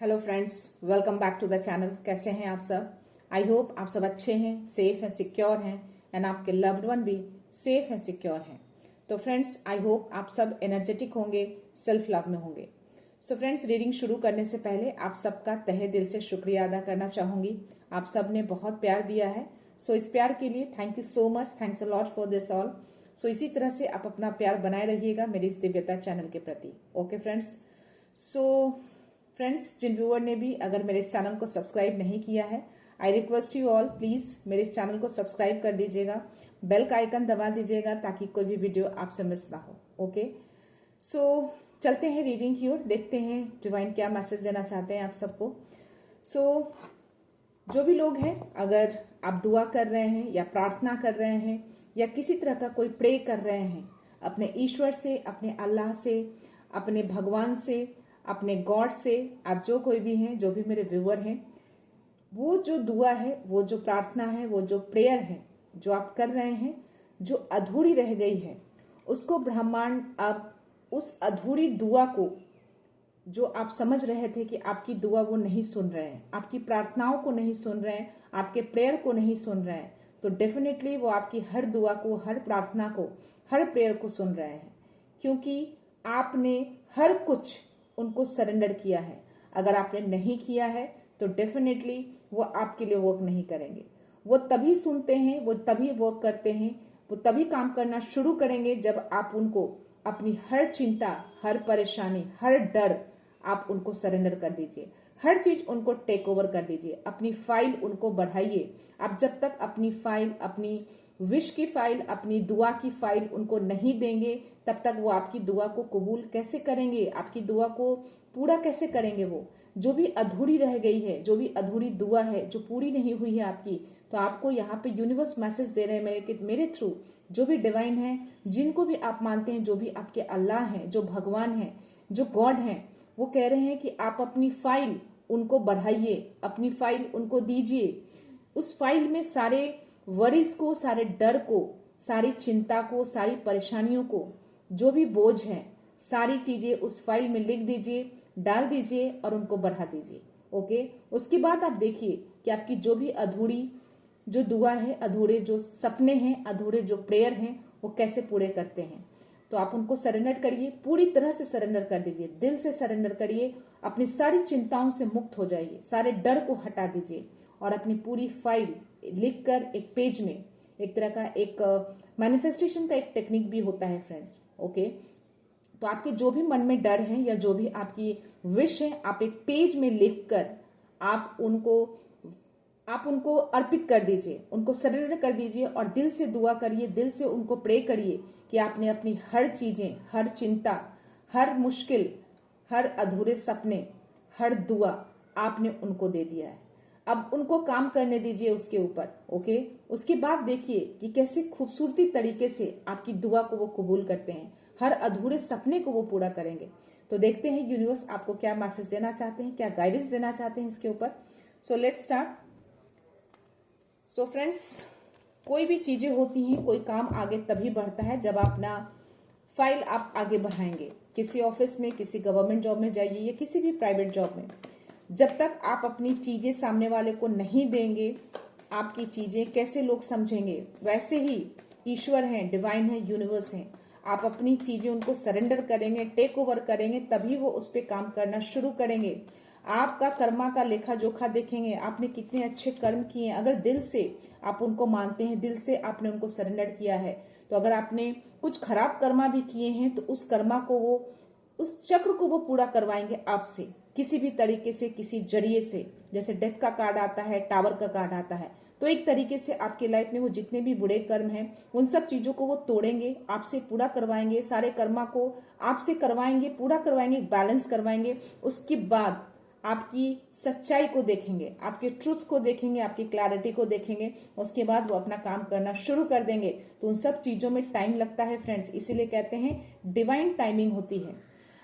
Hello friends, welcome back to the channel. कैसे हैं आप सब? आई होप आप सब अच्छे हैं, सेफ हैं, सिक्योर हैं एंड आपके लव्ड वन भी सेफ हैं, सिक्योर हैं। तो फ्रेंड्स, आई होप आप सब एनर्जेटिक होंगे, सेल्फ लव में होंगे। सो फ्रेंड्स, रीडिंग शुरू करने से पहले आप सबका तहे दिल से शुक्रिया अदा करना चाहूँगी। आप सब ने बहुत प्यार दिया है। सो इस प्यार के लिए thank you so much, thanks a lot for this all. So इसी तरह से आप अपना प्यार बनाए रहिएगा मेरी इस दिव्यता चैनल के प्रति। Okay friends. सो फ्रेंड्स, जिन व्यूअर ने भी अगर मेरे इस चैनल को सब्सक्राइब नहीं किया है, I request you all please मेरे इस चैनल को सब्सक्राइब कर दीजिएगा, बेल का आइकन दबा दीजिएगा ताकि कोई भी वीडियो आपसे मिस ना हो। ओके, सो चलते हैं रीडिंग की ओर, देखते हैं डिवाइन क्या मैसेज देना चाहते हैं आप सबको। सो जो भी लोग हैं, अगर आप दुआ कर रहे हैं या प्रार्थना कर रहे हैं या किसी तरह का कोई प्रे कर रहे हैं अपने ईश्वर से, अपने अल्लाह से, अपने भगवान से, अपने गॉड से, आप जो कोई भी हैं, जो भी मेरे व्यूअर हैं, वो जो दुआ है, वो जो प्रार्थना है, वो जो प्रेयर है जो आप कर रहे हैं, जो अधूरी रह गई है, उसको ब्रह्मांड अब उस अधूरी दुआ को, जो आप समझ रहे थे कि आपकी दुआ वो नहीं सुन रहे हैं, आपकी प्रार्थनाओं को नहीं सुन रहे हैं, आपके प्रेयर को नहीं सुन रहे हैं, तो डेफिनेटली वो आपकी हर दुआ को, हर प्रार्थना को, हर प्रेयर को सुन रहे हैं, क्योंकि आपने हर कुछ उनको सरेंडर किया है। अगर आपने नहीं किया है तो डेफिनेटली वो आपके लिए वर्क नहीं करेंगे। वो तभी सुनते हैं, वो तभी वर्क करते हैं, वो तभी काम करना शुरू करेंगे जब आप उनको अपनी हर चिंता, हर परेशानी, हर डर आप उनको सरेंडर कर दीजिए। हर चीज उनको टेक ओवर कर दीजिए। अपनी फाइल उनको बढ़ाइए। आप जब तक अपनी फाइल, अपनी विश की फाइल, अपनी दुआ की फाइल उनको नहीं देंगे, तब तक वो आपकी दुआ को कबूल कैसे करेंगे, आपकी दुआ को पूरा कैसे करेंगे? वो जो भी अधूरी रह गई है, जो भी अधूरी दुआ है, जो पूरी नहीं हुई है आपकी, तो आपको यहाँ पे यूनिवर्स मैसेज दे रहे हैं मेरे थ्रू, जो भी डिवाइन है, जिनको भी आप मानते हैं, जो भी आपके अल्लाह हैं, जो भगवान हैं, जो गॉड हैं, वो कह रहे हैं कि आप अपनी फाइल उनको बढ़ाइए, अपनी फाइल उनको दीजिए। उस फाइल में सारे वरीज को, सारे डर को, सारी चिंता को, सारी परेशानियों को, जो भी बोझ है, सारी चीजें उस फाइल में लिख दीजिए, डाल दीजिए और उनको बढ़ा दीजिए। ओके, उसके बाद आप देखिए कि आपकी जो भी अधूरी जो दुआ है, अधूरे जो सपने हैं, अधूरे जो प्रेयर हैं, वो कैसे पूरे करते हैं। तो आप उनको सरेंडर करिए, पूरी तरह से सरेंडर कर दीजिए, दिल से सरेंडर करिए, अपनी सारी चिंताओं से मुक्त हो जाइए, सारे डर को हटा दीजिए और अपनी पूरी फाइल लिखकर एक पेज में, एक तरह का एक मैनिफेस्टेशन का एक टेक्निक भी होता है फ्रेंड्स। ओके, तो आपके जो भी मन में डर है या जो भी आपकी विश है, आप एक पेज में लिखकर आप उनको अर्पित कर दीजिए, उनको सरेंडर कर दीजिए और दिल से दुआ करिए, दिल से उनको प्रे करिए कि आपने अपनी हर चीजें, हर चिंता, हर मुश्किल, हर अधूरे सपने, हर दुआ आपने उनको दे दिया है। अब उनको काम करने दीजिए उसके ऊपर। ओके, उसके बाद देखिए कि कैसे खूबसूरती तरीके से आपकी दुआ को वो कबूल करते हैं, हर अधूरे सपने को वो पूरा करेंगे। तो देखते हैं यूनिवर्स आपको क्या मैसेज देना चाहते हैं, क्या गाइडेंस देना चाहते हैं इसके ऊपर। So let's start. So friends, कोई भी चीजें होती हैं, कोई काम आगे तभी बढ़ता है जब अपना फाइल आप आगे बढ़ाएंगे। किसी ऑफिस में, किसी गवर्नमेंट जॉब में जाइए या किसी भी प्राइवेट जॉब में, जब तक आप अपनी चीजें सामने वाले को नहीं देंगे, आपकी चीजें कैसे लोग समझेंगे? वैसे ही ईश्वर हैं, डिवाइन है, यूनिवर्स हैं, आप अपनी चीजें उनको सरेंडर करेंगे, टेक ओवर करेंगे, तभी वो उस पर काम करना शुरू करेंगे। आपका कर्मा का लेखा जोखा देखेंगे, आपने कितने अच्छे कर्म किए हैं। अगर दिल से आप उनको मानते हैं, दिल से आपने उनको सरेंडर किया है, तो अगर आपने कुछ खराब कर्मा भी किए हैं तो उस कर्मा को वो, उस चक्र को वो पूरा करवाएंगे आपसे, किसी भी तरीके से, किसी जरिए से। जैसे डेथ का कार्ड आता है, टावर का कार्ड आता है, तो एक तरीके से आपकी लाइफ में वो जितने भी बुरे कर्म हैं, उन सब चीजों को वो तोड़ेंगे, आपसे पूरा करवाएंगे, सारे कर्मा को आपसे करवाएंगे, पूरा करवाएंगे, बैलेंस करवाएंगे। उसके बाद आपकी सच्चाई को देखेंगे, आपके ट्रुथ को देखेंगे, आपकी क्लैरिटी को देखेंगे, उसके बाद वो अपना काम करना शुरू कर देंगे। तो उन सब चीजों में टाइम लगता है फ्रेंड्स, इसीलिए कहते हैं डिवाइन टाइमिंग होती है।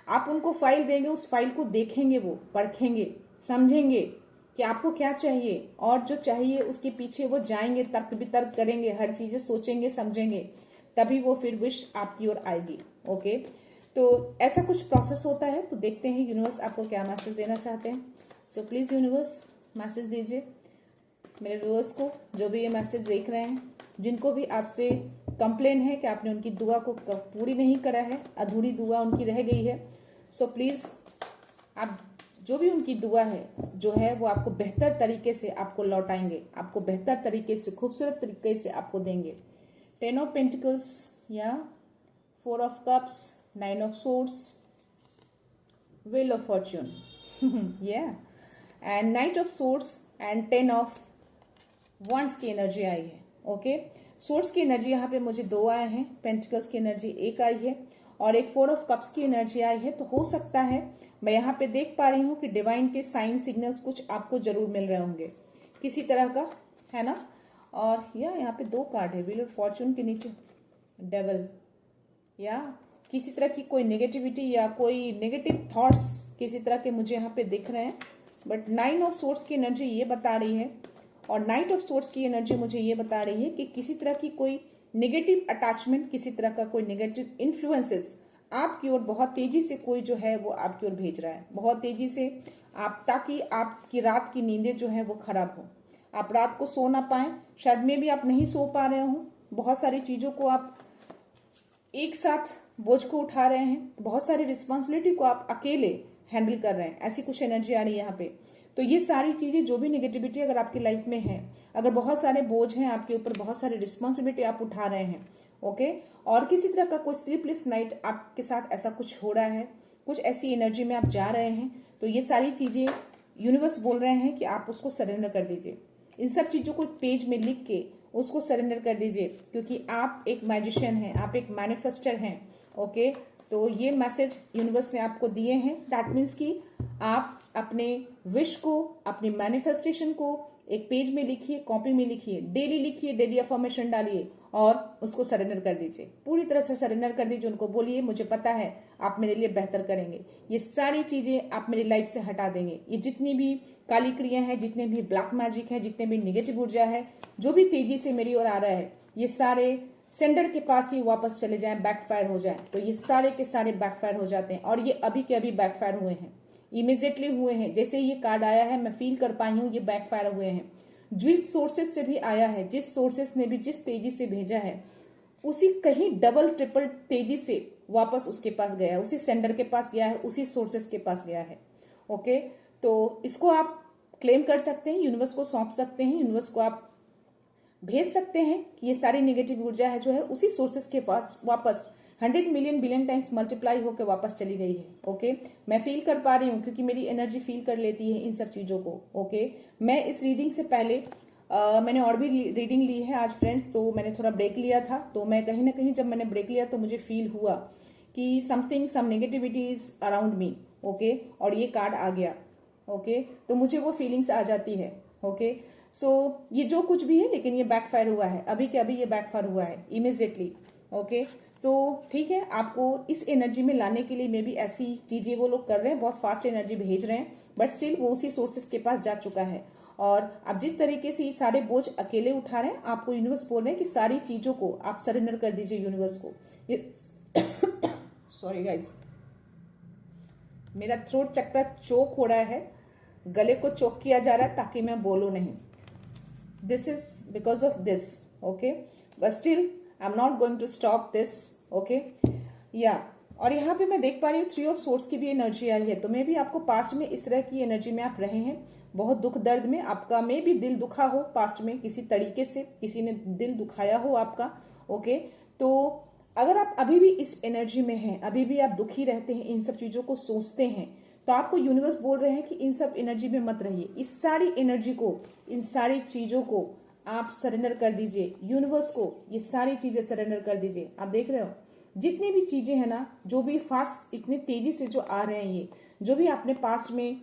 आप उनको फाइल देंगे, उस फाइल को देखेंगे, वो परखेंगे, समझेंगे कि आपको क्या चाहिए, और जो चाहिए उसके पीछे वो जाएंगे, तर्क वितर्क करेंगे, हर चीजें सोचेंगे, समझेंगे, तभी वो फिर विश आपकी ओर आएगी। ओके, तो ऐसा कुछ प्रोसेस होता है। तो देखते हैं यूनिवर्स आपको क्या मैसेज देना चाहते हैं। सो प्लीज़ यूनिवर्स मैसेज दीजिए मेरे व्यूअर्स को, जो भी ये मैसेज देख रहे हैं, जिनको भी आपसे कंप्लेन है कि आपने उनकी दुआ को पूरी नहीं करा है, अधूरी दुआ उनकी रह गई है। सो प्लीज़ आप जो भी उनकी दुआ है जो है वो आपको बेहतर तरीके से आपको लौटाएंगे, आपको बेहतर तरीके से, खूबसूरत तरीके से आपको देंगे। 10 ऑफ पेंटिकल्स या 4 of cups, 9 of swords, wheel of fortune, या and knight of swords and 10 of wands की एनर्जी आई है। ओके, सोर्ड्स की एनर्जी यहाँ पे मुझे 2 आए हैं, पेंटिकल्स की एनर्जी 1 आई है और एक 4 ऑफ कप्स की एनर्जी आई है। तो हो सकता है, मैं यहाँ पे देख पा रही हूँ कि डिवाइन के साइन सिग्नल्स कुछ आपको जरूर मिल रहे होंगे किसी तरह का, है ना। और यहाँ पे 2 कार्ड है, व्हील ऑफ फॉर्च्यून के नीचे डेविल, या किसी तरह की कोई नेगेटिविटी या कोई नेगेटिव थॉट्स किसी तरह के मुझे यहाँ पे दिख रहे हैं। बट 9 ऑफ सोर्ड्स की एनर्जी ये बता रही है और नाइट ऑफ सोर्ड्स की एनर्जी मुझे ये बता रही है कि किसी तरह की कोई नेगेटिव अटैचमेंट, किसी तरह का कोई नेगेटिव इन्फ्लुएंसेस आपकी ओर बहुत तेजी से कोई जो है वो आपकी ओर भेज रहा है, बहुत तेजी से आप, ताकि आपकी रात की नींदें जो है वो खराब हो, आप रात को सो ना पाए, शायद में भी आप नहीं सो पा रहे हो, बहुत सारी चीज़ों को आप एक साथ बोझ को उठा रहे हैं, बहुत सारी रिस्पॉन्सिबिलिटी को आप अकेले हैंडल कर रहे हैं, ऐसी कुछ एनर्जी आ रही है यहाँ पे। तो ये सारी चीज़ें, जो भी नेगेटिविटी अगर आपकी लाइफ में है, अगर बहुत सारे बोझ हैं आपके ऊपर, बहुत सारी रिस्पॉन्सिबिलिटी आप उठा रहे हैं, ओके, और किसी तरह का कोई स्लीपलेस नाइट आपके साथ ऐसा कुछ हो रहा है, कुछ ऐसी एनर्जी में आप जा रहे हैं, तो ये सारी चीज़ें यूनिवर्स बोल रहे हैं कि आप उसको सरेंडर कर दीजिए। इन सब चीज़ों को एक पेज में लिख के उसको सरेंडर कर दीजिए, क्योंकि आप एक मैजिशियन हैं, आप एक मैनिफेस्टर हैं। ओके, तो ये मैसेज यूनिवर्स ने आपको दिए हैं। दैट मीन्स कि आप अपने विश को, अपनी मैनिफेस्टेशन को एक पेज में लिखिए, कॉपी में लिखिए, डेली लिखिए, डेली अफर्मेशन डालिए और उसको सरेंडर कर दीजिए, पूरी तरह से सरेंडर कर दीजिए। उनको बोलिए मुझे पता है आप मेरे लिए बेहतर करेंगे, ये सारी चीज़ें आप मेरी लाइफ से हटा देंगे। ये जितनी भी काली क्रिया है, जितने भी ब्लैक मैजिक है, जितने भी नेगेटिव ऊर्जा है, जो भी तेजी से मेरी ओर आ रहा है, ये सारे सेंडर के पास ही वापस चले जाएं, बैकफायर हो जाएं। तो ये सारे के सारे बैकफायर हो जाते हैं और ये अभी के अभी बैकफायर हुए हैं, इमीजिएटली हुए हैं। जैसे ये कार्ड आया है, मैं फील कर पाई हूँ, ये बैकफायर हुए हैं। जिस सोर्सेस से भी आया है, जिस सोर्सेस ने भी जिस तेजी से भेजा है, उसी कहीं डबल ट्रिपल तेजी से वापस उसके पास गया है, उसी सेंडर के पास गया है, उसी सोर्सेस के पास गया है। ओके, तो इसको आप क्लेम कर सकते हैं, यूनिवर्स को सौंप सकते हैं, यूनिवर्स को आप भेज सकते हैं कि ये सारी नेगेटिव ऊर्जा है जो है उसी सोर्सेस के पास वापस 100 मिलियन बिलियन टाइम्स मल्टीप्लाई होकर वापस चली गई है। ओके, मैं फील कर पा रही हूँ क्योंकि मेरी एनर्जी फील कर लेती है इन सब चीज़ों को। ओके, मैं इस रीडिंग से पहले मैंने और भी रीडिंग ली है आज फ्रेंड्स, तो मैंने थोड़ा ब्रेक लिया था। तो मैं कहीं ना कहीं जब मैंने ब्रेक लिया तो मुझे फील हुआ कि some negativity is around me. Okay, और ये कार्ड आ गया। ओके, तो मुझे वो फीलिंग्स आ जाती है। ओके, सो ये जो कुछ भी है, लेकिन ये बैकफायर हुआ है, अभी के अभी ये बैकफायर हुआ है इमीजिएटली। ओके, तो ठीक है, आपको इस एनर्जी में लाने के लिए मे भी ऐसी चीज़ें वो लोग कर रहे हैं, बहुत फास्ट एनर्जी भेज रहे हैं, बट स्टिल वो उसी सोर्सेस के पास जा चुका है। और आप जिस तरीके से ये सारे बोझ अकेले उठा रहे हैं, आपको यूनिवर्स बोल रहे हैं कि सारी चीज़ों को आप सरेंडर कर दीजिए यूनिवर्स को। ये सॉरी गाइज, मेरा थ्रोट चक्र चोक हो रहा है, गले को चोक किया जा रहा है ताकि मैं बोलूं नहीं। This is because of this, okay? But still, I'm not going to stop this, okay? Yeah. और यहाँ पे मैं देख पा रही हूँ 3 ऑफ सोर्स की भी एनर्जी आई है। तो मे भी आपको पास्ट में इस तरह की एनर्जी में आप रहे हैं, बहुत दुख दर्द में आपका मे भी दिल दुखा हो पास्ट में, किसी तरीके से किसी ने दिल दुखाया हो आपका। ओके, तो अगर आप अभी भी इस एनर्जी में हैं, अभी भी आप दुखी रहते हैं, इन सब चीज़ों को सोचते हैं, तो आपको यूनिवर्स बोल रहे हैं कि इन सब एनर्जी में मत रहिए। इस सारी एनर्जी को, इन सारी चीज़ों को आप सरेंडर कर दीजिए यूनिवर्स को, ये सारी चीज़ें सरेंडर कर दीजिए। आप देख रहे हो जितनी भी चीज़ें हैं ना, जो भी फास्ट इतनी तेज़ी से जो आ रहे हैं, ये जो भी आपने पास्ट में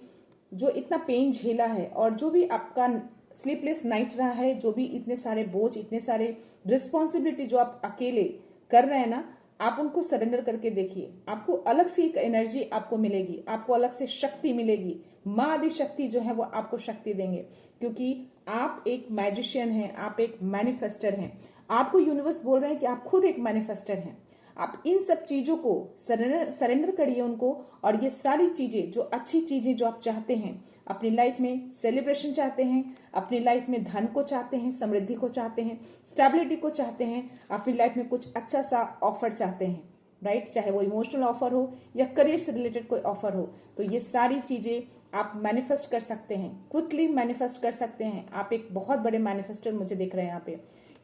जो इतना पेन झेला है और जो भी आपका स्लीपलेस नाइट रहा है, जो भी इतने सारे बोझ, इतने सारे रिस्पॉन्सिबिलिटी जो आप अकेले कर रहे हैं ना, आप उनको सरेंडर करके देखिए। आपको अलग से एक एनर्जी आपको मिलेगी, आपको अलग से शक्ति मिलेगी। माँ आदि शक्ति जो है वो आपको शक्ति देंगे, क्योंकि आप एक मैजिशियन हैं, आप एक मैनिफेस्टर हैं। आपको यूनिवर्स बोल रहे हैं कि आप खुद एक मैनिफेस्टर हैं। आप इन सब चीजों को सरेंडर करिए उनको, और ये सारी चीजें, जो अच्छी चीजें जो आप चाहते हैं अपनी लाइफ में, सेलिब्रेशन चाहते हैं अपनी लाइफ में, धन को चाहते हैं, समृद्धि को चाहते हैं, स्टेबिलिटी को चाहते हैं, अपनी लाइफ में कुछ अच्छा सा ऑफर चाहते हैं, राइट, चाहे वो इमोशनल ऑफर हो या करियर से रिलेटेड कोई ऑफर हो, तो ये सारी चीजें आप मैनिफेस्ट कर सकते हैं, क्विकली मैनिफेस्ट कर सकते हैं। आप एक बहुत बड़े मैनिफेस्टर मुझे दिख रहे हैं यहाँ पे।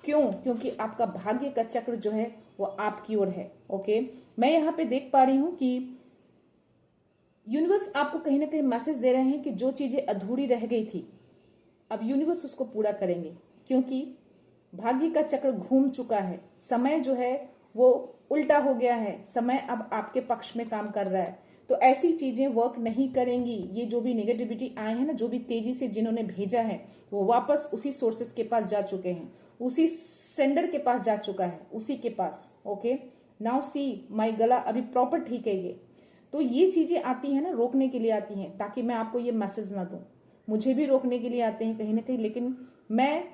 क्यों? क्योंकि आपका भाग्य का चक्र जो है वो आपकी ओर है। ओके, मैं यहाँ पे देख पा रही हूँ कि यूनिवर्स आपको कहीं ना कहीं मैसेज दे रहे हैं कि जो चीजें अधूरी रह गई थी अब यूनिवर्स उसको पूरा करेंगे, क्योंकि भाग्य का चक्र घूम चुका है, समय जो है वो उल्टा हो गया है, समय अब आपके पक्ष में काम कर रहा है। तो ऐसी चीजें वर्क नहीं करेंगी। ये जो भी नेगेटिविटी आए हैं ना, जो भी तेजी से जिन्होंने भेजा है, वो वापस उसी सोर्सेस के पास जा चुके हैं, उसी सेंडर के पास जा चुका है, उसी के पास। ओके, नाउ सी माई गला अभी प्रॉपर ठीक है ये। तो ये चीजें आती हैं ना, रोकने के लिए आती हैं, ताकि मैं आपको ये मैसेज ना दूं। मुझे भी रोकने के लिए आते हैं कहीं ना कहीं, लेकिन मैं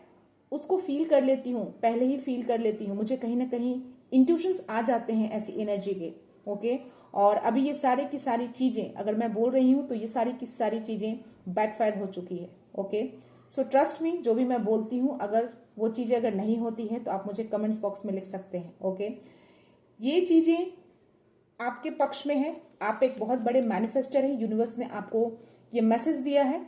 उसको फील कर लेती हूँ, पहले ही फील कर लेती हूँ, मुझे कहीं ना कहीं इंट्यूशंस आ जाते हैं ऐसी एनर्जी के। ओके, और अभी ये सारे की सारी चीजें अगर मैं बोल रही हूँ तो ये सारी की सारी चीजें बैकफायर हो चुकी है। ओके, सो ट्रस्ट मी, जो भी मैं बोलती हूँ अगर वो चीजें अगर नहीं होती हैं तो आप मुझे कमेंट्स बॉक्स में लिख सकते हैं। ओके, ये चीजें आपके पक्ष में है, आप एक बहुत बड़े मैनिफेस्टर हैं, यूनिवर्स ने आपको ये मैसेज दिया है,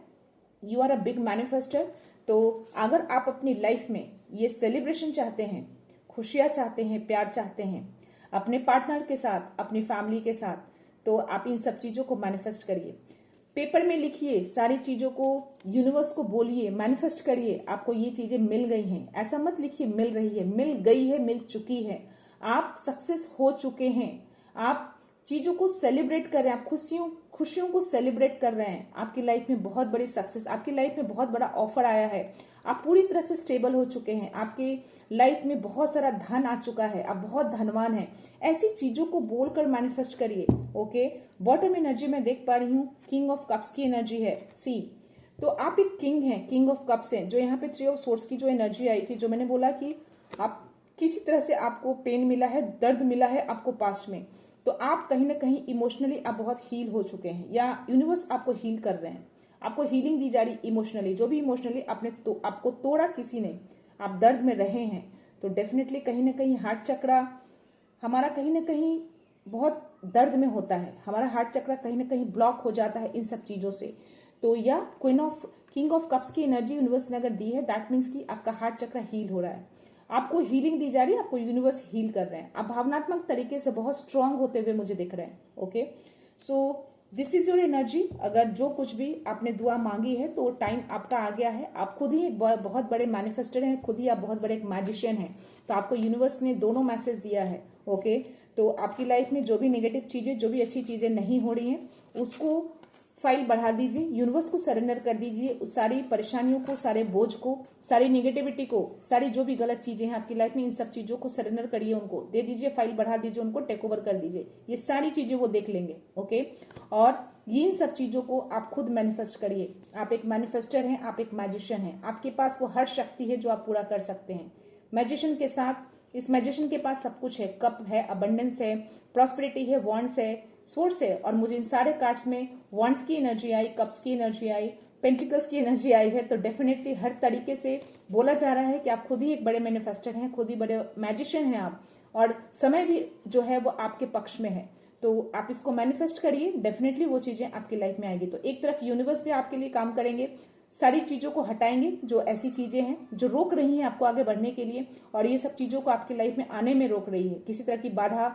you are a big manifester. तो अगर आप अपनी लाइफ में ये सेलिब्रेशन चाहते हैं, खुशियां चाहते हैं, प्यार चाहते हैं अपने पार्टनर के साथ, अपनी फैमिली के साथ, तो आप इन सब चीजों को मैनिफेस्ट करिए, पेपर में लिखिए, सारी चीजों को यूनिवर्स को बोलिए, मैनिफेस्ट करिए आपको ये चीजें मिल गई हैं। ऐसा मत लिखिए मिल रही है, मिल गई है, मिल चुकी है, आप सक्सेस हो चुके हैं। आप चीजों को सेलिब्रेट कर रहे हैं, आप खुशियों को सेलिब्रेट कर रहे हैं। आपकी लाइफ में बहुत बड़ी सक्सेस, आपकी लाइफ में बहुत बड़ा ऑफर आया है, आप पूरी तरह से स्टेबल हो चुके हैं, आपकी लाइफ में बहुत सारा धन आ चुका है, आप बहुत धनवान हैं। ऐसी चीजों को बोलकर मैनिफेस्ट करिए। ओके, बॉटम एनर्जी में देख पा रही हूँ किंग ऑफ कप्स की एनर्जी है, सी। तो आप एक किंग हैं, किंग ऑफ कप्स हैं। जो यहाँ पे थ्री ऑफ सोर्ड्स की जो एनर्जी आई थी, जो मैंने बोला कि आप किसी तरह से आपको पेन मिला है, दर्द मिला है आपको पास्ट में, तो आप कहीं ना कहीं इमोशनली आप बहुत हील हो चुके हैं, या यूनिवर्स आपको हील कर रहे हैं, आपको हीलिंग दी जा रही इमोशनली। जो भी इमोशनली आपको तोड़ा किसी ने, आप दर्द में रहे हैं, तो डेफिनेटली कहीं ना कहीं हार्ट चक्रा हमारा कहीं ना कहीं बहुत दर्द में होता है, हमारा हार्ट चक्रा कहीं ना कहीं ब्लॉक हो जाता है इन सब चीजों से। तो या किंग ऑफ कप्स की एनर्जी यूनिवर्स ने अगर दी है, दैट मीन्स कि आपका हार्ट चक्रा हील हो रहा है, आपको हीलिंग दी जा रही है, आपको यूनिवर्स हील कर रहे हैं, आप भावनात्मक तरीके से बहुत स्ट्रांग होते हुए मुझे दिख रहे हैं। Okay, so this is your energy. अगर जो कुछ भी आपने दुआ मांगी है तो टाइम आपका आ गया है। आप खुद ही एक बहुत बड़े मैनिफेस्टर हैं, खुद ही आप बहुत बड़े एक मैजिशियन हैं। तो आपको यूनिवर्स ने दोनों मैसेज दिया है। ओके, तो आपकी लाइफ में जो भी नेगेटिव चीजें, जो भी अच्छी चीजें नहीं हो रही हैं, उसको फाइल बढ़ा दीजिए, यूनिवर्स को सरेंडर कर दीजिए, उस सारी परेशानियों को, सारे बोझ को, सारी नेगेटिविटी को, सारी जो भी गलत चीजें हैं आपकी लाइफ में, इन सब चीजों को सरेंडर करिए, उनको दे दीजिए, फाइल बढ़ा दीजिए, उनको टेक ओवर कर दीजिए। ये सारी चीजें वो देख लेंगे। ओके, और इन सब चीजों को आप खुद मैनिफेस्ट करिए। आप एक मैनिफेस्टर हैं, आप एक मैजिशियन हैं, आपके पास वो हर शक्ति है जो आप पूरा कर सकते हैं। मैजिशियन के साथ, इस मैजिशियन के पास सब कुछ है, कप है, अबंडेंस है, प्रॉस्पेरिटी है, वॉन्ड्स है, सोर्स है। और मुझे इन सारे कार्ड्स में वॉन्ड्स की एनर्जी आई, कप्स की एनर्जी आई, पेंटिकल्स की एनर्जी आई है। तो डेफिनेटली हर तरीके से बोला जा रहा है कि आप खुद ही एक बड़े मैनिफेस्टर हैं, खुद ही बड़े मैजिशियन हैं आप, और समय भी जो है वो आपके पक्ष में है। तो आप इसको मैनिफेस्ट करिए, डेफिनेटली वो चीजें आपकी लाइफ में आएगी। तो एक तरफ यूनिवर्स भी आपके लिए काम करेंगे, सारी चीजों को हटाएंगे जो ऐसी चीजें हैं जो रोक रही हैं आपको आगे बढ़ने के लिए, और ये सब चीजों को आपकी लाइफ में आने में रोक रही है, किसी तरह की बाधा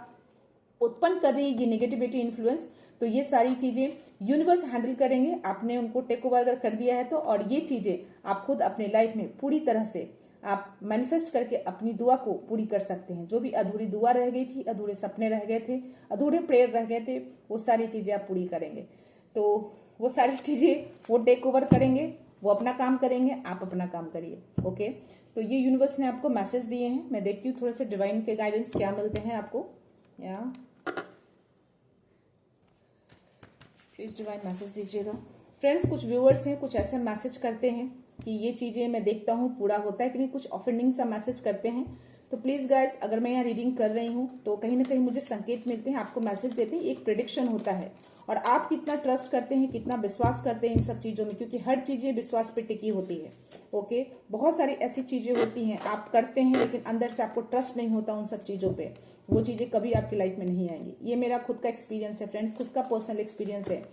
उत्पन्न कर रही है ये नेगेटिविटी इन्फ्लुएंस। तो ये सारी चीजें यूनिवर्स हैंडल करेंगे, आपने उनको टेक ओवर कर दिया है तो। और ये चीजें आप खुद अपने लाइफ में पूरी तरह से आप मैनिफेस्ट करके अपनी दुआ को पूरी कर सकते हैं। जो भी अधूरी दुआ रह गई थी, अधूरे सपने रह गए थे, अधूरे प्रेयर रह गए थे, वो सारी चीजें आप पूरी करेंगे। तो वो सारी चीजें वो टेक ओवर करेंगे, वो अपना काम करेंगे, आप अपना काम करिए। ओके, तो ये यूनिवर्स ने आपको मैसेज दिए हैं। मैं देखती हूँ थोड़े से डिवाइन के गाइडेंस क्या मिलते हैं आपको। या प्लीज डिवाइन मैसेज दीजिएगा। फ्रेंड्स, कुछ व्यूअर्स हैं, कुछ ऐसे मैसेज करते हैं कि ये चीजें मैं देखता हूँ पूरा होता है कि नहीं, कुछ ऑफेंडिंग सा मैसेज करते हैं। तो प्लीज गाइस, अगर मैं यहाँ रीडिंग कर रही हूँ तो कहीं ना कहीं मुझे संकेत मिलते हैं, आपको मैसेज देते हैं, एक प्रेडिक्शन होता है। और आप कितना ट्रस्ट करते हैं, कितना विश्वास करते हैं इन सब चीजों में, क्योंकि हर चीजें विश्वास पे टिकी होती है। ओके, बहुत सारी ऐसी चीजें होती हैं आप करते हैं लेकिन अंदर से आपको ट्रस्ट नहीं होता उन सब चीजों पे, वो चीजें कभी आपकी लाइफ में नहीं आएंगी। ये मेरा खुद का एक्सपीरियंस है फ्रेंड्स, खुद का पर्सनल एक्सपीरियंस है।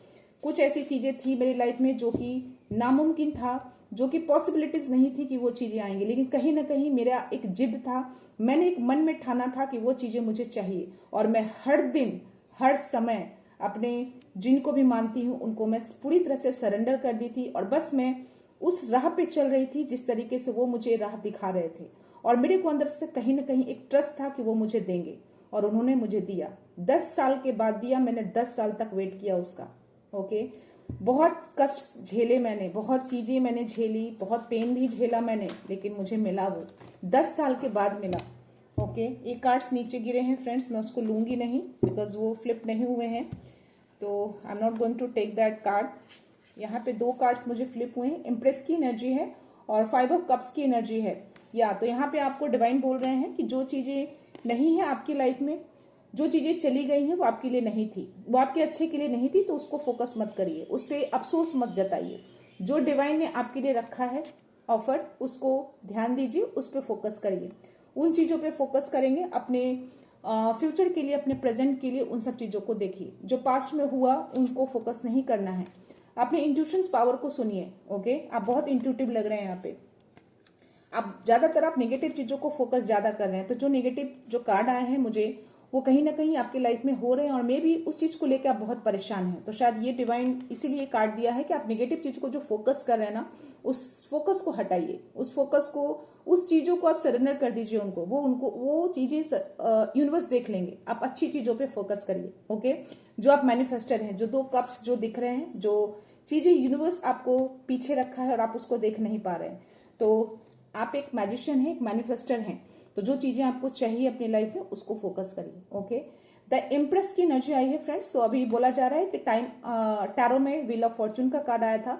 कुछ ऐसी चीजें थी मेरी लाइफ में जो कि नामुमकिन था, जो कि पॉसिबिलिटीज नहीं थी कि वो चीजें आएंगी, लेकिन कहीं ना कहीं मेरा एक जिद था, मैंने एक मन में ठाना था कि वो चीजें मुझे चाहिए। और मैं हर दिन हर समय अपने जिनको भी मानती हूँ उनको मैं पूरी तरह से सरेंडर कर दी थी, और बस मैं उस राह पे चल रही थी जिस तरीके से वो मुझे राह दिखा रहे थे। और मेरे को अंदर से कहीं ना कहीं एक ट्रस्ट था कि वो मुझे देंगे, और उन्होंने मुझे दिया। 10 साल के बाद दिया, मैंने 10 साल तक वेट किया उसका। ओके, बहुत कष्ट झेले मैंने, बहुत चीजें मैंने झेली, बहुत पेन भी झेला मैंने, लेकिन मुझे मिला वो 10 साल के बाद मिला। ओके, ये कार्ड्स नीचे गिरे हैं फ्रेंड्स, मैं उसको लूंगी नहीं बिकॉज वो फ्लिप नहीं हुए हैं, तो I am not going to take that card. यहाँ पे 2 कार्ड्स मुझे फ्लिप हुए हैं, इम्प्रेस की एनर्जी है और 5 ऑफ कप्स की एनर्जी है। या तो यहाँ पे आपको डिवाइन बोल रहे हैं कि जो चीजें नहीं है आपकी लाइफ में, जो चीजें चली गई हैं वो आपके लिए नहीं थी, वो आपके अच्छे के लिए नहीं थी, तो उसको फोकस मत करिए, उस पर अफसोस मत जताइए। जो डिवाइन ने आपके लिए रखा है ऑफर, उसको ध्यान दीजिए, उस पर फोकस करिए, उन चीजों पे फोकस करेंगे। अपने फ्यूचर के लिए, अपने प्रेजेंट के लिए उन सब चीजों को देखिए। जो पास्ट में हुआ उनको फोकस नहीं करना है, अपने इंट्यूशंस पावर को सुनिए। ओके, आप बहुत इंट्यूटिव लग रहे हैं यहाँ पे, आप ज्यादातर आप नेगेटिव चीजों को फोकस ज्यादा कर रहे हैं, तो जो नेगेटिव जो कार्ड आए हैं मुझे, वो कहीं ना कहीं आपकी लाइफ में हो रहे हैं, और मे भी उस चीज को लेकर आप बहुत परेशान हैं। तो शायद ये डिवाइन इसीलिए कार्ड दिया है कि आप नेगेटिव चीज को जो फोकस कर रहे हैं ना, उस फोकस को हटाइए, उस फोकस को, उस चीजों को आप सरेंडर कर दीजिए उनको, वो चीजें यूनिवर्स देख लेंगे। आप अच्छी चीजों पे फोकस करिए। ओके, जो आप मैनिफेस्टर हैं, जो 2 कप्स जो दिख रहे हैं, जो चीजें यूनिवर्स आपको पीछे रखा है और आप उसको देख नहीं पा रहे हैं, तो आप एक मैजिशियन हैं, एक मैनिफेस्टर हैं, तो जो चीजें आपको चाहिए अपनी लाइफ में उसको फोकस करिए। ओके, द इम्प्रेस की एनर्जी आई है फ्रेंड्स। तो अभी बोला जा रहा है कि टाइम, टैरो में व्हील ऑफ फॉर्चून का कार्ड आया था,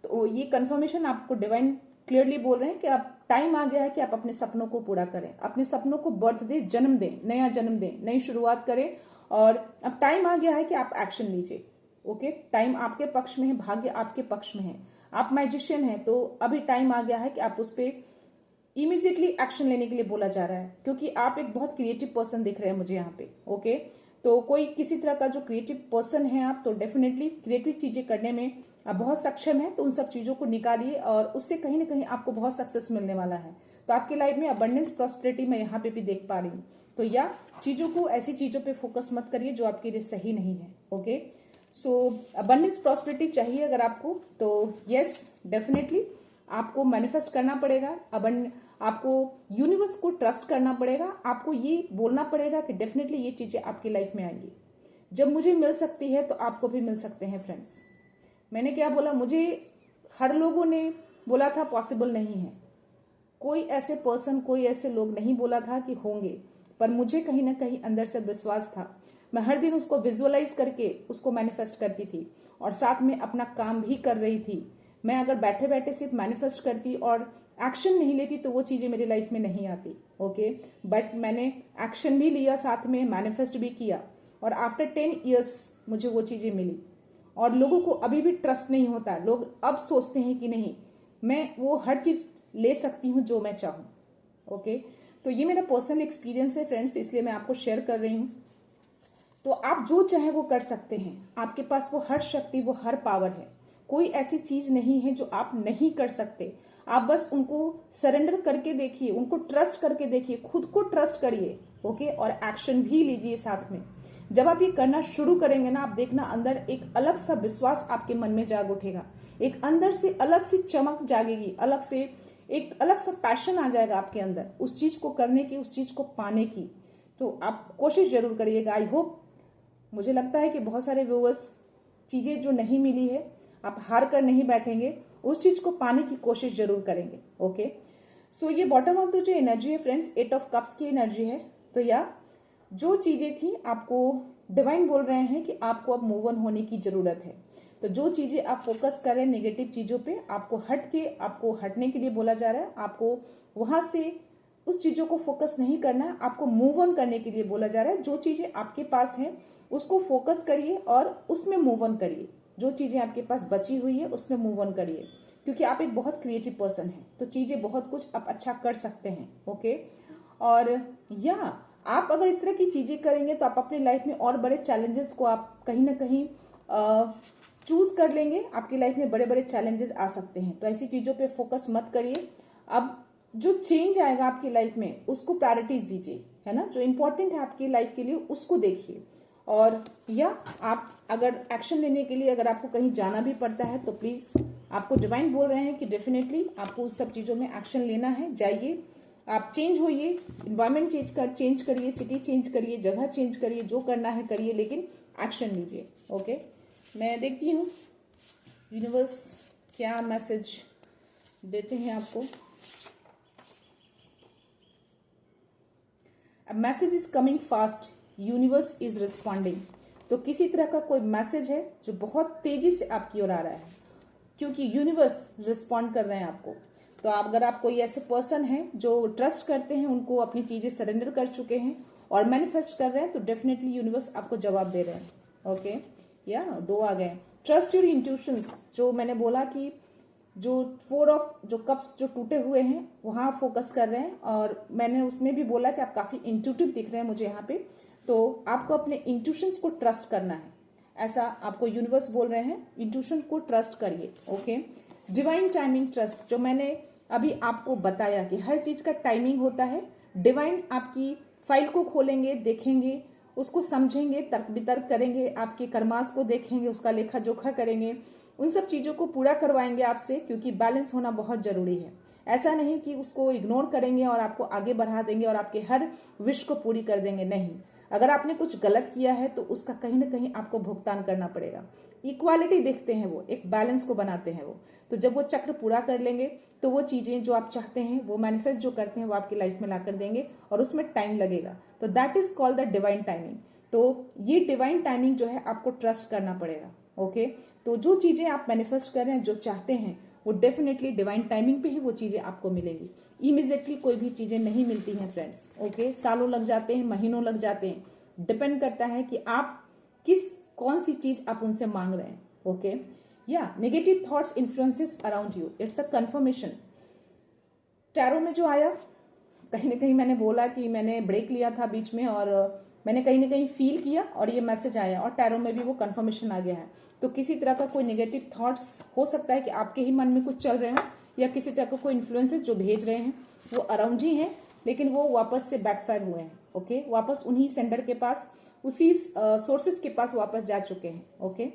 तो ये कंफर्मेशन आपको डिवाइन क्लियरली बोल रहे हैं कि अब टाइम आ गया है कि आप अपने सपनों को पूरा करें, अपने सपनों को बर्थ दें, जन्म दें, नया जन्म दें, नई शुरुआत करें, और अब टाइम आ गया है कि आप एक्शन लीजिए। ओके, टाइम आपके पक्ष में है, भाग्य आपके पक्ष में है, आप मैजिशियन हैं, तो अभी टाइम आ गया है कि आप उस पर इमीडिएटली एक्शन लेने के लिए बोला जा रहा है, क्योंकि आप एक बहुत क्रिएटिव पर्सन दिख रहे हैं मुझे यहाँ पे। ओके, तो कोई किसी तरह का जो क्रिएटिव पर्सन है आप, तो डेफिनेटली क्रिएटिव चीजें करने में आप बहुत सक्षम है, तो उन सब चीजों को निकालिए और उससे कहीं ना कहीं आपको बहुत सक्सेस मिलने वाला है। तो आपकी लाइफ में अबंडेंस प्रॉस्पेरिटी मैं यहाँ पे भी देख पा रही हूँ। तो या चीजों को, ऐसी चीजों पे फोकस मत करिए जो आपके लिए सही नहीं है। ओके, सो अबंडेंस प्रॉस्पेरिटी चाहिए अगर आपको, तो यस डेफिनेटली आपको मैनिफेस्ट करना पड़ेगा। आपको यूनिवर्स को ट्रस्ट करना पड़ेगा, आपको ये बोलना पड़ेगा कि डेफिनेटली ये चीजें आपकी लाइफ में आएंगी। जब मुझे मिल सकती है तो आपको भी मिल सकते हैं फ्रेंड्स। मैंने क्या बोला, मुझे हर लोगों ने बोला था पॉसिबल नहीं है, कोई ऐसे पर्सन, कोई ऐसे लोग नहीं बोला था कि होंगे, पर मुझे कहीं ना कहीं अंदर से विश्वास था। मैं हर दिन उसको विजुअलाइज करके उसको मैनिफेस्ट करती थी, और साथ में अपना काम भी कर रही थी। मैं अगर बैठे बैठे सिर्फ मैनिफेस्ट करती और एक्शन नहीं लेती तो वो चीजें मेरी लाइफ में नहीं आती। ओके, बट मैंने एक्शन भी लिया, साथ में मैनिफेस्ट भी किया, और आफ्टर 10 ईयर्स मुझे वो चीजें मिली। और लोगों को अभी भी ट्रस्ट नहीं होता, लोग अब सोचते हैं कि नहीं, मैं वो हर चीज ले सकती हूँ जो मैं चाहूँ। ओके, तो ये मेरा पर्सनल एक्सपीरियंस है फ्रेंड्स, इसलिए मैं आपको शेयर कर रही हूँ। तो आप जो चाहे वो कर सकते हैं, आपके पास वो हर शक्ति, वो हर पावर है, कोई ऐसी चीज नहीं है जो आप नहीं कर सकते। आप बस उनको सरेंडर करके देखिए, उनको ट्रस्ट करके देखिए, खुद को ट्रस्ट करिए। ओके, और एक्शन भी लीजिए साथ में। जब आप ये करना शुरू करेंगे ना, आप देखना अंदर एक अलग सा विश्वास आपके मन में जाग उठेगा, एक अंदर से अलग सी चमक जागेगी, अलग से एक अलग सा पैशन आ जाएगा आपके अंदर उस चीज को करने की, उस चीज को पाने की। तो आप कोशिश जरूर करिएगा। आई होप, मुझे लगता है कि बहुत सारे व्यूअर्स, चीजें जो नहीं मिली है, आप हार कर नहीं बैठेंगे, उस चीज को पाने की कोशिश जरूर करेंगे। ओके, सो ये बॉटम ऑफ द जो एनर्जी है फ्रेंड्स, 8 ऑफ कप्स की एनर्जी है। तो या जो चीजें थी, आपको डिवाइन बोल रहे हैं कि आपको अब मूव ऑन होने की जरूरत है। तो जो चीजें आप फोकस कर रहे हैं नेगेटिव चीजों पे, आपको हटने के लिए बोला जा रहा है। आपको वहां से उस चीज़ों को फोकस नहीं करना है, आपको मूव ऑन करने के लिए बोला जा रहा है। जो चीज़ें आपके पास हैं उसको फोकस करिए और उसमें मूव ऑन करिए। जो चीज़ें आपके पास बची हुई है उसमें मूव ऑन करिए, क्योंकि आप एक बहुत क्रिएटिव पर्सन हैं, तो चीज़ें बहुत कुछ आप अच्छा कर सकते हैं। ओके, और या आप अगर इस तरह की चीज़ें करेंगे तो आप अपनी लाइफ में और बड़े चैलेंजेस को आप कहीं ना कहीं चूज कर लेंगे। आपकी लाइफ में बड़े बड़े चैलेंजेस आ सकते हैं, तो ऐसी चीज़ों पे फोकस मत करिए। अब जो चेंज आएगा आपकी लाइफ में उसको प्रायोरिटीज दीजिए, है ना। जो इम्पोर्टेंट है आपकी लाइफ के लिए उसको देखिए। और या आप अगर एक्शन लेने के लिए अगर आपको कहीं जाना भी पड़ता है तो प्लीज़, आपको डिवाइन बोल रहे हैं कि डेफिनेटली आपको उस सब चीज़ों में एक्शन लेना है। जाइए, आप चेंज होइए, इन्वायरमेंट चेंज करिए, सिटी चेंज करिए, जगह चेंज करिए, जो करना है करिए, लेकिन एक्शन लीजिए। ओके, मैं देखती हूँ यूनिवर्स क्या मैसेज देते हैं आपको। Message is coming fast, universe is responding. तो किसी तरह का कोई मैसेज है जो बहुत तेजी से आपकी ओर आ रहा है, क्योंकि यूनिवर्स रिस्पॉन्ड कर रहे हैं आपको। तो अगर आप कोई ऐसे पर्सन हैं जो ट्रस्ट करते हैं, उनको अपनी चीजें सरेंडर कर चुके हैं और मैनिफेस्ट कर रहे हैं, तो डेफिनेटली यूनिवर्स आपको जवाब दे रहे हैं। ओके, या 2 आ गए। ट्रस्ट योर इंट्यूशंस, जो मैंने बोला कि जो 4 ऑफ जो कप्स जो टूटे हुए हैं वहाँ फोकस कर रहे हैं, और मैंने उसमें भी बोला कि आप काफ़ी इंट्यूटिव दिख रहे हैं मुझे यहाँ पे। तो आपको अपने इंट्यूशंस को ट्रस्ट करना है, ऐसा आपको यूनिवर्स बोल रहे हैं। इंट्यूशन को ट्रस्ट करिए। ओके, डिवाइन टाइमिंग ट्रस्ट, जो मैंने अभी आपको बताया कि हर चीज़ का टाइमिंग होता है। डिवाइन आपकी फाइल को खोलेंगे, देखेंगे, उसको समझेंगे, तर्क वितर्क करेंगे, आपके कर्मास को देखेंगे, उसका लेखा जोखा करेंगे, उन सब चीज़ों को पूरा करवाएंगे आपसे, क्योंकि बैलेंस होना बहुत ज़रूरी है। ऐसा नहीं कि उसको इग्नोर करेंगे और आपको आगे बढ़ा देंगे और आपके हर विश को पूरी कर देंगे, नहीं। अगर आपने कुछ गलत किया है तो उसका कहीं ना कहीं आपको भुगतान करना पड़ेगा। इक्वालिटी देखते हैं वो, एक बैलेंस को बनाते हैं वो। तो जब वो चक्र पूरा कर लेंगे तो वो चीज़ें जो आप चाहते हैं, वो मैनिफेस्ट जो करते हैं, वो आपकी लाइफ में ला कर देंगे, और उसमें टाइम लगेगा। तो that is called the divine timing. तो ये डिवाइन टाइमिंग जो है आपको ट्रस्ट करना पड़ेगा। ओके, तो जो चीज़ें आप मैनिफेस्ट कर रहे हैं, जो चाहते हैं, वो डेफिनेटली डिवाइन टाइमिंग पे ही वो चीज़ें आपको मिलेंगी। इमीडिएटली कोई भी चीज़ें नहीं मिलती हैं फ्रेंड्स। ओके, सालों लग जाते हैं, महीनों लग जाते हैं, डिपेंड करता है कि आप कौन सी चीज़ आप उनसे मांग रहे हैं। ओके, या negative thoughts influences around you, it's a confirmation. Tarot में जो आया, कहीं ना कहीं मैंने बोला कि मैंने ब्रेक लिया था बीच में, और मैंने कहीं ना कहीं फील किया और ये मैसेज आया, और टैरो में भी वो कंफर्मेशन आ गया है। तो किसी तरह का कोई नेगेटिव थॉट्स हो सकता है कि आपके ही मन में कुछ चल रहे हो, या किसी तरह का कोई इन्फ्लुएंसेस जो भेज रहे हैं वो अराउंड ही हैं, लेकिन वो वापस से बैकफायर हुए हैं। ओके, वापस उन्हीं सेंडर के पास, उसी सोर्सेस के पास वापस जा चुके हैं। Okay,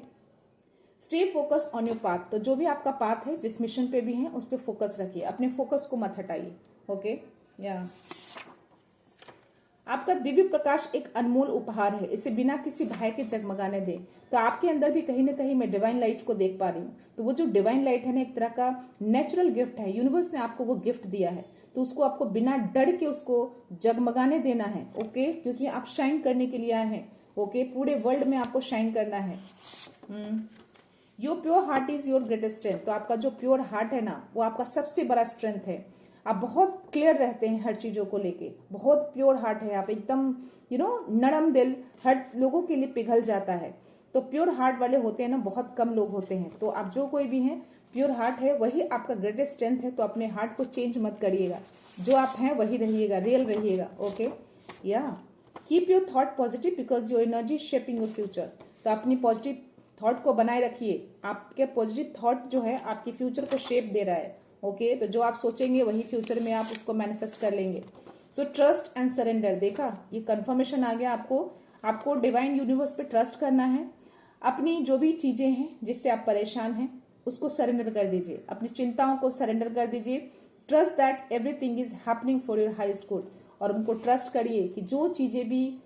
stay focus on your path. तो जो भी आपका पाथ है, जिस मिशन पे भी है, उस पर फोकस रखिए, अपने फोकस को मत हटाइए। ओके, या आपका दिव्य प्रकाश एक अनमोल उपहार है, इसे बिना किसी भय के जगमगाने दें। तो आपके अंदर भी कहीं ना कहीं मैं डिवाइन लाइट को देख पा रही हूँ। तो वो जो डिवाइन लाइट है ना, एक तरह का नेचुरल गिफ्ट है, यूनिवर्स ने आपको वो गिफ्ट दिया है, तो उसको आपको बिना डर के उसको जगमगाने देना है। ओके, क्योंकि आप शाइन करने के लिए आए हैं। ओके, पूरे वर्ल्ड में आपको शाइन करना है। Your pure heart is your greatest strength. तो आपका जो प्योर हार्ट है ना, वो आपका सबसे बड़ा स्ट्रेंथ है। आप बहुत क्लियर रहते हैं हर चीज़ों को लेके, बहुत प्योर हार्ट है आप, एकदम नरम दिल, हर लोगों के लिए पिघल जाता है। तो प्योर हार्ट वाले होते हैं ना, बहुत कम लोग होते हैं। तो आप जो कोई भी हैं, प्योर हार्ट है, वही आपका ग्रेटेस्ट स्ट्रेंथ है। तो अपने हार्ट को चेंज मत करिएगा, जो आप हैं वही रहिएगा, रियल रहिएगा। ओके, या keep your thought positive because your energy shaping your future. तो अपनी पॉजिटिव थॉट को बनाए रखिए। आपके पॉजिटिव थॉट जो है आपके फ्यूचर को शेप दे रहा है। ओके, तो जो आप सोचेंगे वही फ्यूचर में आप उसको मैनिफेस्ट कर लेंगे। सो ट्रस्ट एंड सरेंडर, देखा, ये कंफर्मेशन आ गया आपको डिवाइन यूनिवर्स पे ट्रस्ट करना है। अपनी जो भी चीजें हैं जिससे आप परेशान हैं, उसको सरेंडर कर दीजिए, अपनी चिंताओं को सरेंडर कर दीजिए। Trust that everything is happening for your highest good. और उनको ट्रस्ट करिए कि जो चीजें भी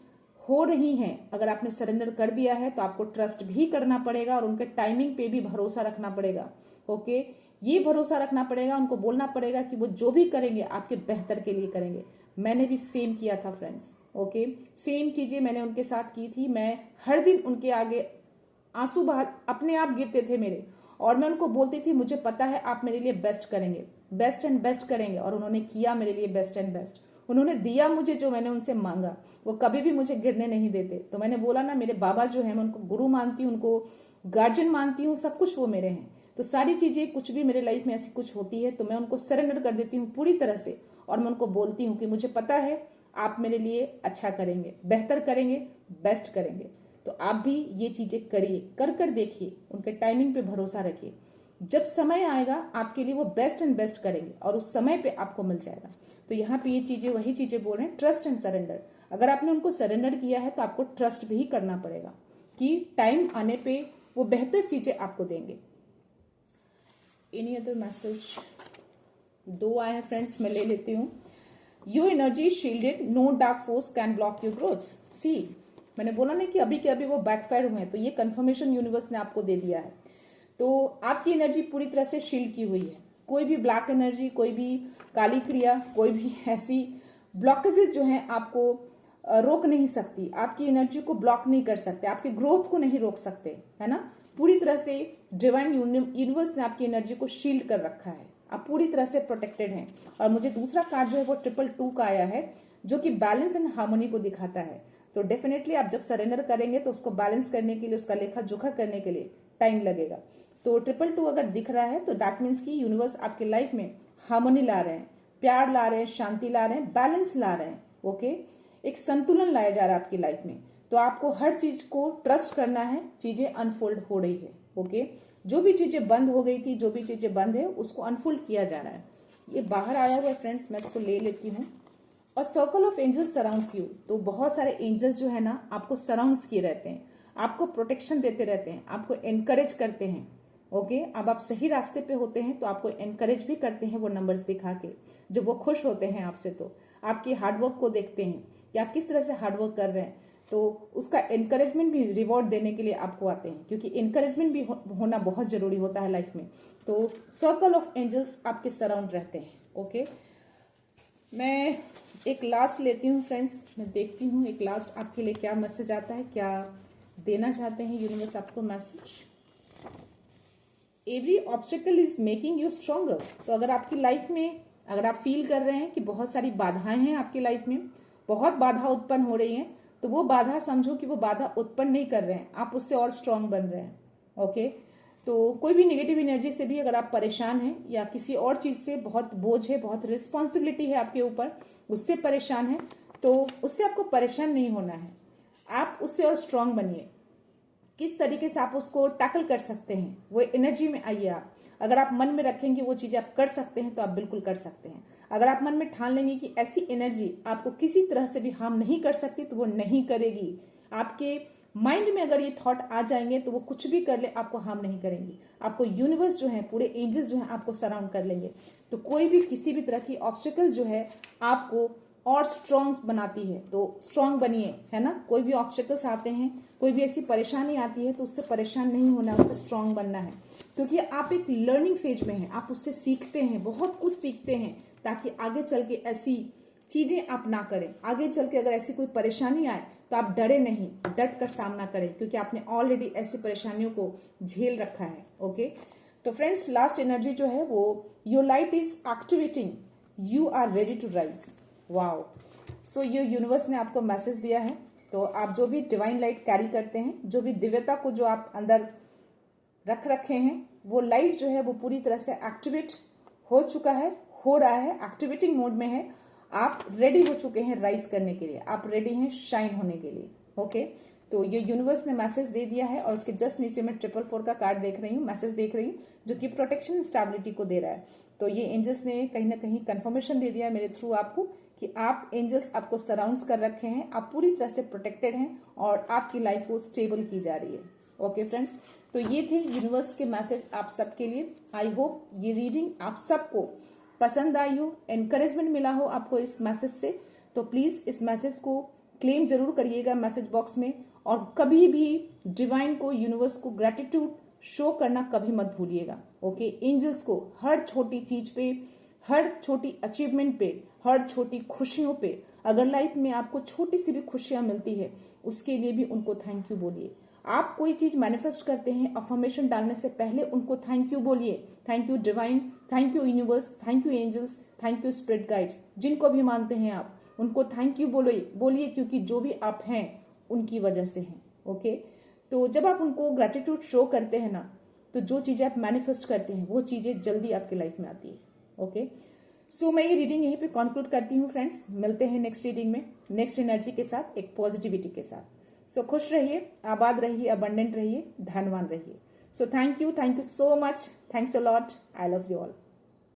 हो रही हैं, अगर आपने सरेंडर कर दिया है तो आपको ट्रस्ट भी करना पड़ेगा, और उनके टाइमिंग पे भी भरोसा रखना पड़ेगा। ओके, ये भरोसा रखना पड़ेगा, उनको बोलना पड़ेगा कि वो जो भी करेंगे आपके बेहतर के लिए करेंगे। मैंने भी सेम किया था फ्रेंड्स। ओके, सेम चीजें मैंने उनके साथ की थी। मैं हर दिन उनके आगे आंसू बाहर अपने आप गिरते थे मेरे, और मैं उनको बोलती थी मुझे पता है आप मेरे लिए बेस्ट करेंगे, बेस्ट एंड बेस्ट करेंगे, और उन्होंने किया मेरे लिए बेस्ट एंड बेस्ट। उन्होंने दिया मुझे जो मैंने उनसे मांगा, वो कभी भी मुझे गिरने नहीं देते। तो मैंने बोला ना, मेरे बाबा जो है मैं उनको गुरु मानती हूँ, उनको गार्जियन मानती हूँ, सब कुछ वो मेरे हैं। तो सारी चीजें कुछ भी मेरे लाइफ में ऐसी कुछ होती है तो मैं उनको सरेंडर कर देती हूँ पूरी तरह से, और मैं उनको बोलती हूँ कि मुझे पता है आप मेरे लिए अच्छा करेंगे, बेहतर करेंगे, बेस्ट करेंगे। तो आप भी ये चीजें करिए, कर कर देखिए, उनके टाइमिंग पे भरोसा रखिए। जब समय आएगा आपके लिए वो बेस्ट एंड बेस्ट करेंगे और उस समय पे आपको मिल जाएगा। तो यहाँ पे ये चीजें, वही चीजें बोल रहे हैं, ट्रस्ट एंड सरेंडर। अगर आपने उनको सरेंडर किया है तो आपको ट्रस्ट भी करना पड़ेगा कि टाइम आने पे वो बेहतर चीजें आपको देंगे। Any other message? 2 आए हैं फ्रेंड्स, मैं ले लेती हूँ। Your energy shielded, no dark force can block your growth. See, मैंने बोला ना कि अभी के अभी वो बैकफायर हुए हैं, तो ये कंफर्मेशन यूनिवर्स ने आपको दे दिया है। तो आपकी एनर्जी पूरी तरह से शील्ड की हुई है। कोई भी ब्लैक एनर्जी, कोई भी काली क्रिया, कोई भी ऐसी ब्लॉकेजेस जो हैं आपको रोक नहीं सकती, आपकी एनर्जी को ब्लॉक नहीं कर सकते, आपके ग्रोथ को नहीं रोक सकते, है ना। पूरी तरह से डिवाइन यूनिवर्स ने आपकी एनर्जी को शील्ड कर रखा है, आप पूरी तरह से प्रोटेक्टेड हैं। और मुझे दूसरा कार्ड जो है वो 222 का आया है, जो कि बैलेंस एंड हार्मोनी को दिखाता है। तो डेफिनेटली आप जब सरेंडर करेंगे तो उसको बैलेंस करने के लिए, उसका लेखा जोखा करने के लिए टाइम लगेगा। तो 222 अगर दिख रहा है तो दैट मीन्स कि यूनिवर्स आपके लाइफ में हार्मोनी ला रहे हैं, प्यार ला रहे हैं, शांति ला रहे हैं, बैलेंस ला रहे हैं। ओके, एक संतुलन लाया जा रहा है आपकी लाइफ में। तो आपको हर चीज को ट्रस्ट करना है, चीजें अनफोल्ड हो रही है। ओके, जो भी चीजें बंद हो गई थी, जो भी चीजें बंद है, उसको अनफोल्ड किया जा रहा है। ये बाहर आया हुआ है फ्रेंड्स, मैं इसको ले लेती हूँ। और circle of angels surrounds you. तो बहुत सारे एंजल्स जो है ना आपको सराउंड्स किए रहते हैं, आपको प्रोटेक्शन देते रहते हैं, आपको एनकरेज करते हैं। ओके, अब आप सही रास्ते पे होते हैं तो आपको एनकरेज भी करते हैं वो नंबर्स दिखा के। जब वो खुश होते हैं आपसे तो आपकी हार्डवर्क को देखते हैं कि आप किस तरह से हार्डवर्क कर रहे हैं, तो उसका एनकरेजमेंट भी, रिवॉर्ड देने के लिए आपको आते हैं, क्योंकि एनकरेजमेंट भी होना बहुत जरूरी होता है लाइफ में। तो सर्कल ऑफ एंजल्स आपके सराउंड रहते हैं। ओके, मैं एक लास्ट लेती हूँ फ्रेंड्स, मैं देखती हूँ एक लास्ट आपके लिए क्या मैसेज आता है, क्या देना चाहते हैं यूनिवर्स आपको message. Every obstacle is making you stronger. तो अगर आपकी लाइफ में, अगर आप फील कर रहे हैं कि बहुत सारी बाधाएं हैं आपकी लाइफ में, बहुत बाधा उत्पन्न हो रही हैं, तो वो बाधा समझो कि वो बाधा उत्पन्न नहीं कर रहे हैं, आप उससे और स्ट्रांग बन रहे हैं। ओके, तो कोई भी नेगेटिव एनर्जी से भी अगर आप परेशान हैं, या किसी और चीज से बहुत बोझ है, बहुत रिस्पॉन्सिबिलिटी है आपके ऊपर, उससे परेशान है, तो उससे आपको परेशान नहीं होना है, आप उससे और स्ट्रांग बनिए। किस तरीके से आप उसको टैकल कर सकते हैं, वो एनर्जी में आइए आप। अगर आप मन में रखेंगे वो चीजें आप कर सकते हैं तो आप बिल्कुल कर सकते हैं। अगर आप मन में ठान लेंगे कि ऐसी एनर्जी आपको किसी तरह से भी हार्म नहीं कर सकती, तो वो नहीं करेगी। आपके माइंड में अगर ये थॉट आ जाएंगे तो वो कुछ भी कर ले, आपको हार्म नहीं करेंगी। आपको यूनिवर्स जो है, पूरे एंजल्स जो है आपको सराउंड कर लेंगे। तो कोई भी किसी भी तरह की ऑब्स्टिकल जो है आपको और स्ट्रॉन्ग बनाती है, तो स्ट्रॉन्ग बनिए, है ना। कोई भी ऑब्स्टिकल्स आते हैं, कोई भी ऐसी परेशानी आती है, तो उससे परेशान नहीं होना, उससे स्ट्रॉन्ग बनना है, क्योंकि आप एक लर्निंग फेज में हैं, आप उससे सीखते हैं, बहुत कुछ सीखते हैं, ताकि आगे चल के ऐसी चीजें आप ना करें। आगे चल के अगर ऐसी कोई परेशानी आए तो आप डरे नहीं, डट कर सामना करें, क्योंकि आपने ऑलरेडी ऐसी परेशानियों को झेल रखा है। ओके, तो फ्रेंड्स लास्ट एनर्जी जो है वो, your light is activating, you are ready to rise. Wow, so ये यूनिवर्स ने आपको मैसेज दिया है। तो आप जो भी डिवाइन लाइट कैरी करते हैं, जो भी दिव्यता को जो आप अंदर रख रखे हैं, वो लाइट जो है वो पूरी तरह से एक्टिवेट हो चुका है, हो रहा है, एक्टिवेटिंग मोड में है। आप रेडी हो चुके हैं राइज करने के लिए, आप रेडी हैं शाइन होने के लिए। ओके, तो ये यूनिवर्स ने मैसेज दे दिया है, और उसके जस्ट नीचे मैं 444 का कार्ड देख रही हूँ, मैसेज देख रही हूँ, जो कि प्रोटेक्शन स्टेबिलिटी को दे रहा है। तो ये एंजल्स ने कहीं ना कहीं कंफर्मेशन दे दिया मेरे थ्रू आपको कि आप, एंजल्स आपको सराउंड्स कर रखे हैं, आप पूरी तरह से प्रोटेक्टेड हैं, और आपकी लाइफ को स्टेबल की जा रही है। ओके फ्रेंड्स, तो ये थे यूनिवर्स के मैसेज आप सबके लिए। आई होप ये रीडिंग आप सबको पसंद आई हो, एनकरेजमेंट मिला हो आपको इस मैसेज से। तो प्लीज इस मैसेज को क्लेम जरूर करिएगा मैसेज बॉक्स में, और कभी भी डिवाइन को, यूनिवर्स को ग्रेटिट्यूड शो करना कभी मत भूलिएगा। ओके, एंजल्स को हर छोटी चीज पे, हर छोटी अचीवमेंट पे, हर छोटी खुशियों पे, अगर लाइफ में आपको छोटी सी भी खुशियां मिलती है, उसके लिए भी उनको थैंक यू बोलिए। आप कोई चीज मैनिफेस्ट करते हैं, अफर्मेशन डालने से पहले उनको थैंक यू बोलिए। Thank you divine, thank you universe, thank you angels, thank you spirit guides, जिनको भी मानते हैं आप, उनको थैंक यू बोलिए, क्योंकि जो भी आप हैं उनकी वजह से हैं। ओके, तो जब आप उनको ग्रैटिट्यूड शो करते हैं ना, तो जो चीज़ें आप मैनिफेस्ट करते हैं वो चीज़ें जल्दी आपकी लाइफ में आती है। ओके, सो मैं ये रीडिंग यहीं पे कंक्लूड करती हूँ फ्रेंड्स। मिलते हैं नेक्स्ट रीडिंग में, नेक्स्ट एनर्जी के साथ, एक पॉजिटिविटी के साथ। सो खुश रहिए, आबाद रहिए, अबंडेंट रहिए, धनवान रहिए। So thank you so much, thanks a lot, I love you all.